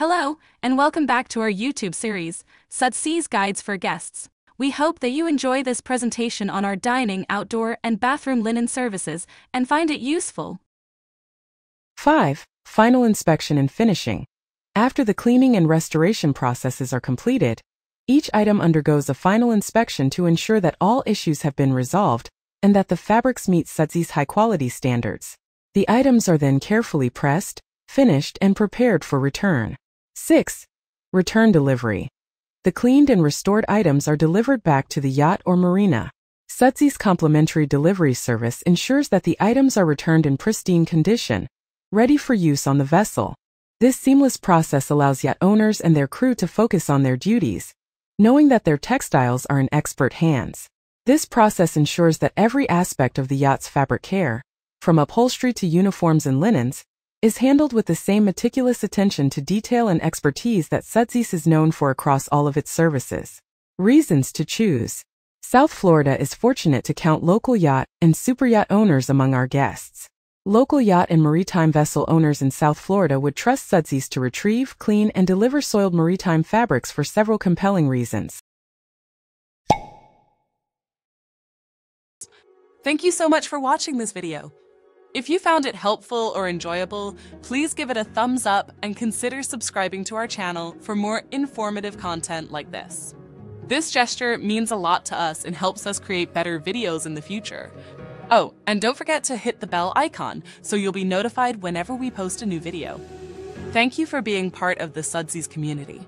Hello, and welcome back to our YouTube series, Sudsi's Guides for Guests. We hope that you enjoy this presentation on our dining, outdoor, and bathroom linen services and find it useful. 5. Final inspection and finishing. After the cleaning and restoration processes are completed, each item undergoes a final inspection to ensure that all issues have been resolved and that the fabrics meet Sudsi's high-quality standards. The items are then carefully pressed, finished, and prepared for return. 6. Return delivery. The cleaned and restored items are delivered back to the yacht or marina. Sudsi's complimentary delivery service ensures that the items are returned in pristine condition, ready for use on the vessel. This seamless process allows yacht owners and their crew to focus on their duties, knowing that their textiles are in expert hands. This process ensures that every aspect of the yacht's fabric care, from upholstery to uniforms and linens, is handled with the same meticulous attention to detail and expertise that Sudsi's is known for across all of its services. Reasons to choose. South Florida is fortunate to count local yacht and superyacht owners among our guests. Local yacht and maritime vessel owners in South Florida would trust Sudsi's to retrieve, clean, and deliver soiled maritime fabrics for several compelling reasons. Thank you so much for watching this video. If you found it helpful or enjoyable, please give it a thumbs up and consider subscribing to our channel for more informative content like this. This gesture means a lot to us and helps us create better videos in the future. Oh, and don't forget to hit the bell icon so you'll be notified whenever we post a new video. Thank you for being part of the Sudsi's community.